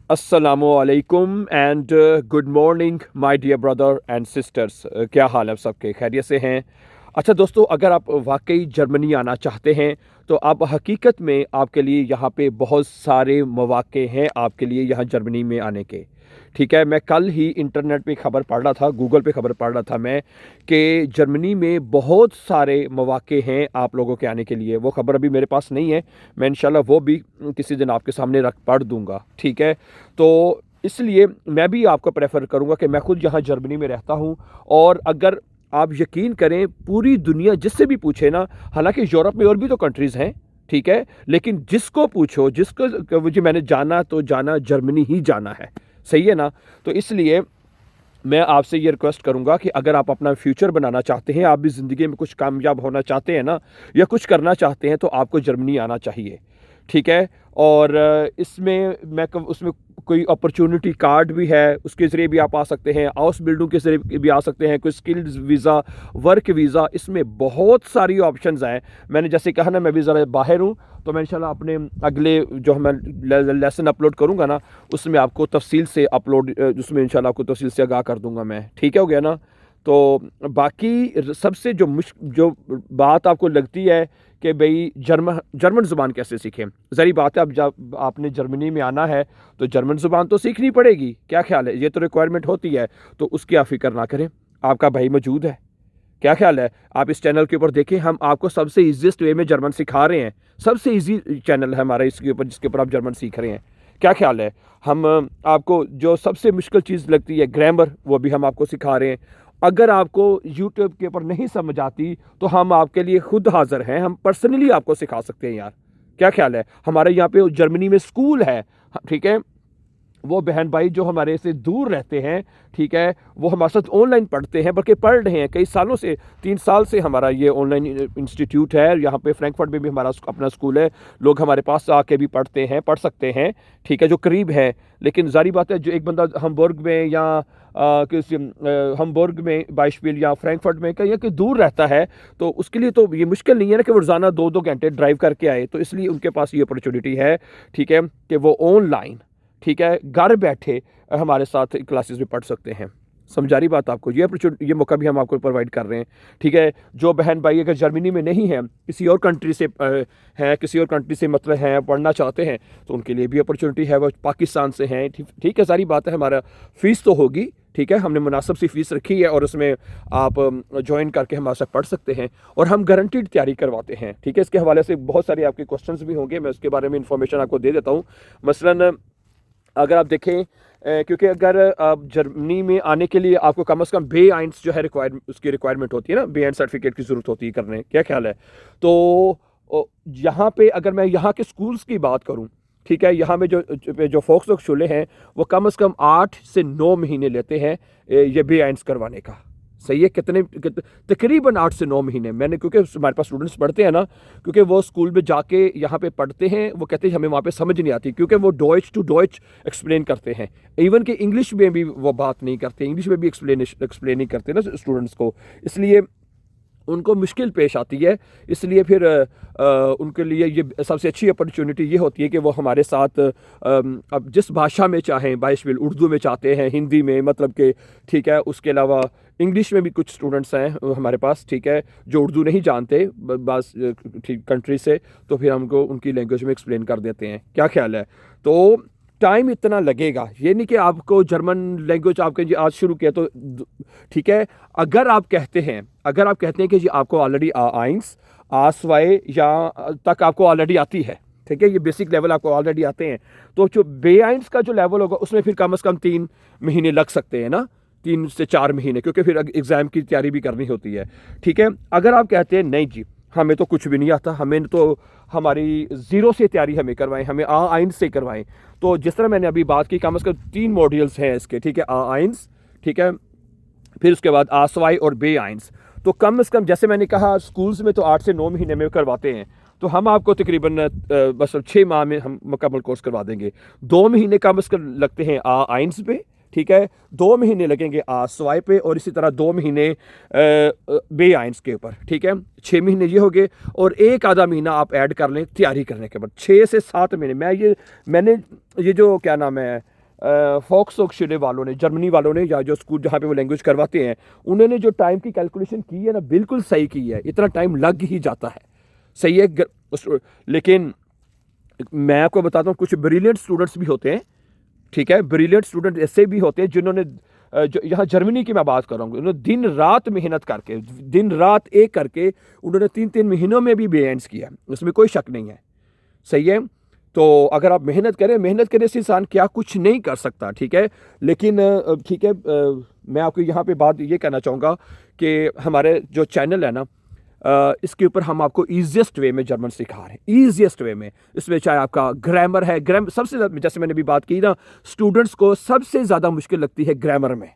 अस्सलामुअलैकुम and good morning my dear brother and sisters. क्या हाल है, सबके खैरियत से हैं? अच्छा दोस्तों, अगर आप वाकई जर्मनी आना चाहते हैं तो आप हकीकत में आपके लिए यहाँ पे बहुत सारे मौक़े हैं आपके लिए यहाँ जर्मनी में आने के। ठीक है, मैं कल ही इंटरनेट पे खबर पढ़ रहा था, गूगल पे खबर पढ़ रहा था मैं कि जर्मनी में बहुत सारे मौक़े हैं आप लोगों के आने के लिए। वो खबर अभी मेरे पास नहीं है, मैं इंशाल्लाह वो भी किसी दिन आपके सामने रख पढ़ दूँगा। ठीक है, तो इसलिए मैं भी आपको प्रेफ़र करूँगा कि मैं खुद यहाँ जर्मनी में रहता हूँ। और अगर आप यकीन करें, पूरी दुनिया जिससे भी पूछे ना, हालांकि यूरोप में और भी तो कंट्रीज़ हैं, ठीक है, लेकिन जिसको पूछो, जिसको मुझे मैंने जाना तो जाना जर्मनी ही जाना है। सही है ना? तो इसलिए मैं आपसे ये रिक्वेस्ट करूँगा कि अगर आप अपना फ्यूचर बनाना चाहते हैं, आप भी ज़िंदगी में कुछ कामयाब होना चाहते हैं ना, या कुछ करना चाहते हैं, तो आपको जर्मनी आना चाहिए। ठीक है? और इसमें उसमें कोई अपॉर्चुनिटी कार्ड भी है, उसके ज़रिए भी आप आ सकते हैं, हाउस बिल्डिंग के ज़रिए भी आ सकते हैं, कोई स्किल्स वीज़ा, वर्क वीज़ा, इसमें बहुत सारी ऑप्शंस हैं। मैंने जैसे कहा ना, मैं भी ज़रा बाहर हूँ, तो मैं इंशाल्लाह अपने अगले जो मैं लेसन अपलोड करूँगा ना, उसमें आपको तफसील से उसमें इंशाल्लाह आपको तफसील से आगाह कर दूँगा मैं। ठीक है, हो गया ना? तो बाकी सबसे जो बात आपको लगती है कि भई जर्मन ज़ुबान कैसे सीखें? ज़ाहिर बात है, अब जब आपने जर्मनी में आना है तो जर्मन ज़ुबान तो सीखनी पड़ेगी। क्या ख़्याल है? ये तो रिक्वायरमेंट होती है, तो उसकी आप फ़िक्र ना करें, आपका भाई मौजूद है। क्या ख़्याल है? आप इस चैनल के ऊपर देखें, हम आपको सबसे ईज़ीएस्ट वे में जर्मन सिखा रहे हैं। सबसे ईज़ी चैनल है हमारा इसके ऊपर, जिसके ऊपर आप जर्मन सीख रहे हैं। क्या ख़्याल है? हम आपको जो सबसे मुश्किल चीज़ लगती है ग्रामर, वो भी हम आपको सिखा रहे हैं। अगर आपको यूट्यूब के ऊपर नहीं समझ आती तो हम आपके लिए खुद हाज़िर हैं, हम पर्सनली आपको सिखा सकते हैं यार। क्या ख़्याल है? हमारे यहाँ पे जर्मनी में स्कूल है, ठीक है? वो बहन भाई जो हमारे से दूर रहते हैं, ठीक है, वो हमारे साथ ऑनलाइन पढ़ते हैं, बल्कि पढ़ रहे हैं कई सालों से। 3 साल से हमारा ये ऑनलाइन इंस्टीट्यूट है। यहाँ पे फ्रैंकफर्ट में भी हमारा अपना स्कूल है। लोग हमारे पास आके भी पढ़ते हैं, पढ़ सकते हैं, ठीक है, जो करीब है। लेकिन ज़ाहिर बात है, जो एक बंदा हम्बुर्ग में या किसी हम्बुर्ग में बाइशपिल या फ्रैंकफर्ट में कहीं कहीं दूर रहता है, तो उसके लिए तो ये मुश्किल नहीं है ना कि वो रोज़ाना 2-2 घंटे ड्राइव करके आए। तो इसलिए उनके पास ये अपॉर्चुनिटी है, ठीक है, कि वो ऑनलाइन, ठीक है, घर बैठे हमारे साथ क्लासेस में पढ़ सकते हैं। समझा रही बात आपको? ये मौका भी हम आपको प्रोवाइड कर रहे हैं। ठीक है, जो बहन भाई अगर जर्मनी में नहीं है, किसी और कंट्री से हैं, किसी और कंट्री से मतलब हैं, पढ़ना चाहते हैं, तो उनके लिए भी अपॉर्चुनिटी है। वो पाकिस्तान से हैं, ठीक है, सारी बात है। हमारा फ़ीस तो होगी, ठीक है, हमने मुनासिब सी फ़ीस रखी है, और उसमें आप ज्वाइन करके हमारे साथ पढ़ सकते हैं, और हम गारंटीड तैयारी करवाते हैं। ठीक है, इसके हवाले से बहुत सारे आपके क्वेश्चंस भी होंगे, मैं उसके बारे में इंफॉर्मेशन आपको दे देता हूँ। मसलन अगर आप देखें, क्योंकि अगर आप जर्मनी में आने के लिए आपको कम से कम B1 जो है उसकी रिक्वायरमेंट होती है ना, B1 सर्टिफिकेट की ज़रूरत होती है करने। क्या ख्याल है? तो यहाँ पे अगर मैं यहाँ के स्कूल्स की बात करूँ, ठीक है, यहाँ में जो फोक्सो हैं, वो कम से कम 8 से 9 महीने लेते हैं ये B1 करवाने का। सही है? तकरीबन 8 से 9 महीने। मैंने, क्योंकि हमारे पास स्टूडेंट्स पढ़ते हैं ना, क्योंकि वो स्कूल में जाके यहाँ पे पढ़ते हैं, वो कहते हैं हमें वहाँ पे समझ नहीं आती, क्योंकि वो डॉइच टू डॉइच एक्सप्लेन करते हैं। इवन कि इंग्लिश में भी वो बात नहीं करते, इंग्लिश में भी एक्सप्लेन नहीं करते ना स्टूडेंट्स को, इसलिए उनको मुश्किल पेश आती है। इसलिए फिर उनके लिए ये सबसे अच्छी अपॉर्चुनिटी ये होती है कि वो हमारे साथ अब जिस भाषा में चाहें, बाइशबिल उर्दू में चाहते हैं, हिंदी में, मतलब कि, ठीक है, उसके अलावा इंग्लिश में भी कुछ स्टूडेंट्स हैं हमारे पास, ठीक है, जो उर्दू नहीं जानते बस ठीक कंट्री से, तो फिर हमको उनकी लैंग्वेज में एक्सप्लेन कर देते हैं। क्या ख्याल है? तो टाइम इतना लगेगा, ये नहीं कि आपको जर्मन लैंग्वेज आपके जी आज शुरू किया तो ठीक है। अगर आप कहते हैं कि जी आपको ऑलरेडी आइंस आसवाए या तक आपको ऑलरेडी आती है, ठीक है, ये बेसिक लेवल आपको ऑलरेडी आते हैं, तो जो B1 का जो लेवल होगा उसमें फिर कम से कम 3 महीने लग सकते हैं ना, 3 से 4 महीने, क्योंकि फिर एग्ज़ाम की तैयारी भी करनी होती है। ठीक है, अगर आप कहते हैं नहीं जी हमें तो कुछ भी नहीं आता, हमें तो हमारी ज़ीरो से तैयारी हमें करवाएं, हमें आइंस से करवाएं, तो जिस तरह मैंने अभी बात की, कम से कम 3 मॉड्यूल्स हैं इसके, ठीक है, आइंस, ठीक है, फिर उसके बाद आसवाई और B1। तो कम से कम, जैसे मैंने कहा, स्कूल्स में तो 8 से 9 महीने में करवाते हैं, तो हम आपको तकरीबन बस 6 माह में हम मुकम्मल कोर्स करवा देंगे। 2 महीने कम से कम लगते हैं आइंस पे, ठीक है, 2 महीने लगेंगे आसवाई पे, और इसी तरह 2 महीने B1 के ऊपर, ठीक है, 6 महीने ये हो गए, और एक आधा महीना आप ऐड कर लें तैयारी करने के बाद, 6 से 7 महीने। मैंने ये जो क्या नाम है, फोक्सहोगशुले वालों ने, जर्मनी वालों ने, या जो स्कूल जहाँ पे वो लैंग्वेज करवाते हैं, उन्होंने जो टाइम की कैलकुलेशन की है ना, बिल्कुल सही की है। इतना टाइम लग ही जाता है, सही है। लेकिन मैं आपको बताता हूँ, कुछ ब्रिलियंट स्टूडेंट्स भी होते हैं, ठीक है। ब्रिलियंट स्टूडेंट ऐसे भी होते हैं जिन्होंने जो यहाँ जर्मनी की मैं बात कर रहा हूँ, उन्होंने दिन रात मेहनत करके, दिन रात एक करके उन्होंने 3-3 महीनों में भी बेएंड्स किया, उसमें कोई शक नहीं है, सही है। तो अगर आप मेहनत करें, मेहनत करने से इंसान क्या कुछ नहीं कर सकता, ठीक है। लेकिन ठीक है, मैं आपको यहाँ पे बात ये कहना चाहूँगा कि हमारे जो चैनल है ना, इसके ऊपर हम आपको ईजिएस्ट वे में जर्मन सिखा रहे हैं, ईजिएस्ट वे में। इसमें चाहे आपका ग्रामर है, सबसे ज़्यादा, जैसे मैंने भी बात की ना, स्टूडेंट्स को सबसे ज़्यादा मुश्किल लगती है ग्रामर में,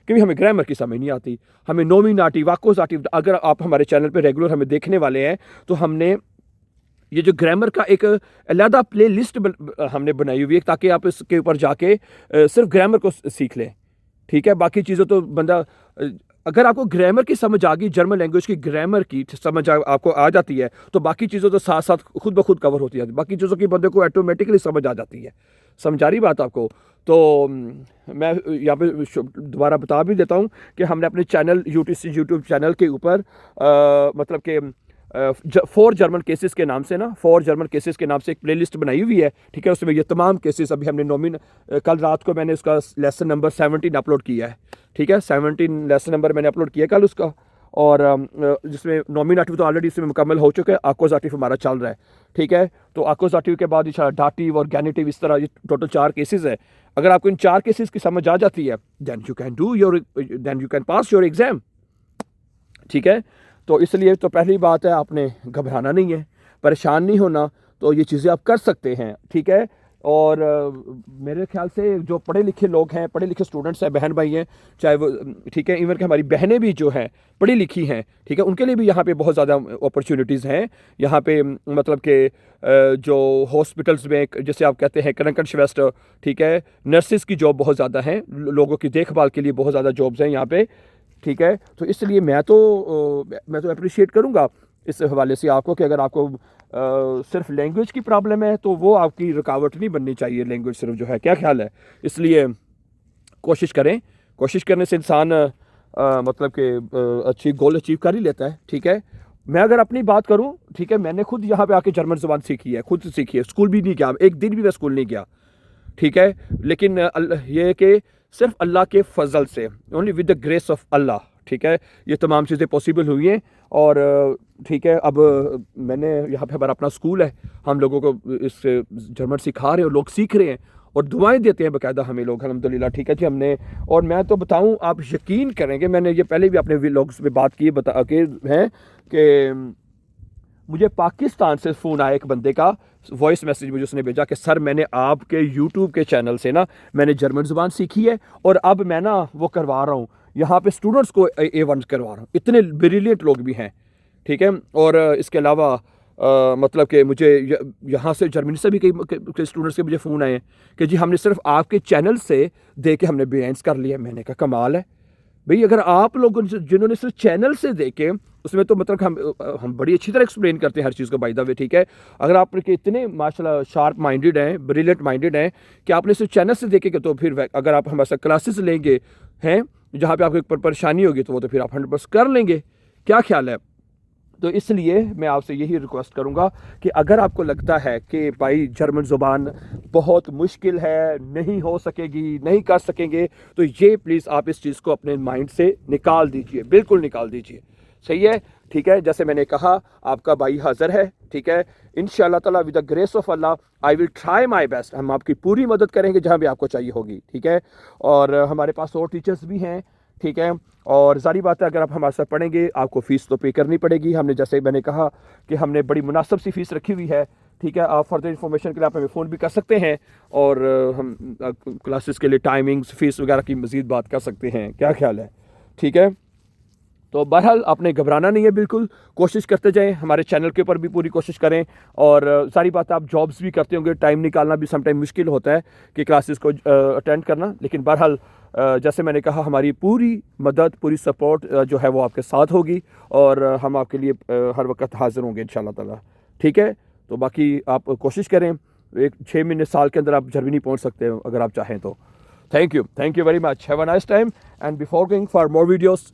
क्योंकि हमें ग्रामर की समझ नहीं आती। हमें नोमिनाटिव, वाकोजाटिव, अगर आप हमारे चैनल पर रेगुलर हमें देखने वाले हैं तो हमने ये जो ग्रामर का एक अलहदा प्ले लिस्ट हमने बनाई हुई है, ताकि आप इसके ऊपर जाके सिर्फ ग्रामर को सीख लें, ठीक है। बाकी चीज़ों तो बंदा, अगर आपको ग्रामर की समझ आ गई, जर्मन लैंग्वेज की ग्रामर की समझ आपको आ जाती है, तो बाकी चीज़ों तो साथ साथ खुद ब खुद कवर होती है, बाकी चीज़ों की बंदे को ऑटोमेटिकली समझ आ जाती है। समझ आ रही बात आपको? तो मैं यहाँ पे दोबारा बता भी देता हूँ कि हमने अपने चैनल यूट्यूब चैनल के ऊपर मतलब कि 4 जर्मन केसेस के नाम से ना, 4 जर्मन केसेस के नाम से एक प्लेलिस्ट बनाई हुई है, ठीक है। उसमें ये तमाम केसेस अभी हमने कल रात को मैंने उसका लेसन नंबर 17 अपलोड किया है, ठीक है। 17 लेसन नंबर मैंने अपलोड किया कल उसका, और जिसमें नॉमिनेटिव तो ऑलरेडी इसमें मुकम्मल हो चुका है, आकोजाटिव हमारा चल रहा है, ठीक है। तो आकोजाटिव के बाद डाटिव और गैनिटिव, इस तरह ये टोटल 4 केसेस है। अगर आपको इन 4 केसेस की समझ आ जाती है, then you can pass your exam, ठीक है। तो इसलिए तो पहली बात है, आपने घबराना नहीं है, परेशान नहीं होना, तो ये चीज़ें आप कर सकते हैं, ठीक है। और मेरे ख्याल से जो पढ़े लिखे लोग हैं, पढ़े लिखे स्टूडेंट्स हैं, बहन भाई हैं, चाहे वो, ठीक है, इवन कि हमारी बहनें भी जो हैं पढ़ी लिखी हैं, ठीक है, उनके लिए भी यहाँ पे बहुत ज़्यादा अपॉर्चुनिटीज़ हैं। यहाँ पे मतलब कि जो हॉस्पिटल्स में, जैसे आप कहते हैं क्रैंकनश्वेस्टर, ठीक है, नर्सिस की जॉब बहुत ज़्यादा हैं, लोगों की देखभाल के लिए बहुत ज़्यादा जॉब्स हैं यहाँ पे, ठीक है। तो इसलिए मैं तो अप्रिशिएट करूँगा इस हवाले से आपको, कि अगर आपको सिर्फ लैंग्वेज की प्रॉब्लम है तो वो आपकी रुकावट नहीं बननी चाहिए, लैंग्वेज सिर्फ जो है, क्या ख्याल है? इसलिए कोशिश करें, कोशिश करने से इंसान मतलब कि अच्छी गोल अचीव कर ही लेता है, ठीक है। मैं अगर अपनी बात करूं, ठीक है, मैंने खुद यहाँ पे आके जर्मन ज़ुबान सीखी है, खुद सीखी है, स्कूल भी नहीं गया, एक दिन भी मैं स्कूल नहीं गया, ठीक है। लेकिन ये कि सिर्फ अल्लाह के फजल से, only with the grace of Allah, ठीक है, ये तमाम चीज़ें पॉसिबल हुई हैं। और ठीक है, अब मैंने यहाँ पे हमारा अपना स्कूल है, हम लोगों को इस जर्मन सिखा रहे हैं और लोग सीख रहे हैं और दुआएं देते हैं बाकायदा हमें लोग, अल्हम्दुलिल्लाह, ठीक है जी। हमने, और मैं तो बताऊं, आप यकीन करेंगे, मैंने ये पहले भी अपने व्लॉग्स में बात की बता के हैं कि मुझे पाकिस्तान से फ़ोन आया एक बंदे का, वॉइस मैसेज मुझे उसने भेजा कि सर, मैंने आपके यूट्यूब के चैनल से ना मैंने जर्मन ज़ुबान सीखी है, और अब मैं ना वो करवा रहा हूँ यहाँ पे स्टूडेंट्स को A1 करवा रहा हूँ। इतने ब्रिलियंट लोग भी हैं, ठीक है। और इसके अलावा मतलब कि मुझे यहाँ से, जर्मनी से भी कई स्टूडेंट्स के मुझे फ़ोन आए हैं कि जी हमने सिर्फ आपके चैनल से देख के हमने बेएंस कर लिया। मैंने कहा कमाल है भाई, अगर आप लोगों जिन्होंने सिर्फ चैनल से देखे, उसमें तो मतलब हम बड़ी अच्छी तरह एक्सप्लेन करते हैं हर चीज़ को, बाय द वे, ठीक है। अगर आप इतने माशाल्लाह शार्प माइंडेड हैं, ब्रिलियंट माइंडेड हैं कि आपने सिर्फ चैनल से देखेंगे, तो फिर अगर आप हमारे साथ क्लासेस लेंगे हैं जहाँ पे आपको परेशानी होगी, तो वो तो फिर आप 100% कर लेंगे, क्या ख्याल है? तो इसलिए मैं आपसे यही रिक्वेस्ट करूंगा कि अगर आपको लगता है कि भाई जर्मन ज़ुबान बहुत मुश्किल है, नहीं हो सकेगी, नहीं कर सकेंगे, तो ये प्लीज़ आप इस चीज़ को अपने माइंड से निकाल दीजिए, बिल्कुल निकाल दीजिए, सही है, ठीक है। जैसे मैंने कहा, आपका भाई हाज़िर है, ठीक है। इंशाअल्लाह ताला with the grace of Allah I will try my best, हम आपकी पूरी मदद करेंगे जहाँ भी आपको चाहिए होगी, ठीक है। और हमारे पास और टीचर्स भी हैं, ठीक है। और जारी बात है, अगर आप हमारे साथ पढ़ेंगे आपको फ़ीस तो पे करनी पड़ेगी। हमने, जैसे मैंने कहा कि हमने बड़ी मुनासिब सी फ़ीस रखी हुई है, ठीक है। आप फर्दर इन्फॉर्मेशन के लिए आप हमें फ़ोन भी कर सकते हैं, और हम क्लासेस के लिए टाइमिंग्स, फ़ीस वगैरह की मज़ीद बात कर सकते हैं, क्या ख्याल है? ठीक है। तो बहरहाल आपने घबराना नहीं है, बिल्कुल कोशिश करते जाएं, हमारे चैनल के ऊपर भी पूरी कोशिश करें। और सारी बात, आप जॉब्स भी करते होंगे, टाइम निकालना भी सम टाइम मुश्किल होता है कि क्लासेस को अटेंड करना, लेकिन बहरहाल जैसे मैंने कहा, हमारी पूरी मदद, पूरी सपोर्ट जो है वो आपके साथ होगी, और हम आपके लिए हर वक्त हाज़िर होंगे इंशाअल्लाह ताला, ठीक है। तो बाकी आप कोशिश करें, 6 महीने साल के अंदर आप जर्मनी पहुँच सकते हो अगर आप चाहें तो। Thank you very much. Have a nice time. And before going for more videos,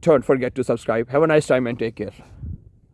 don't forget to subscribe. Have a nice time and take care.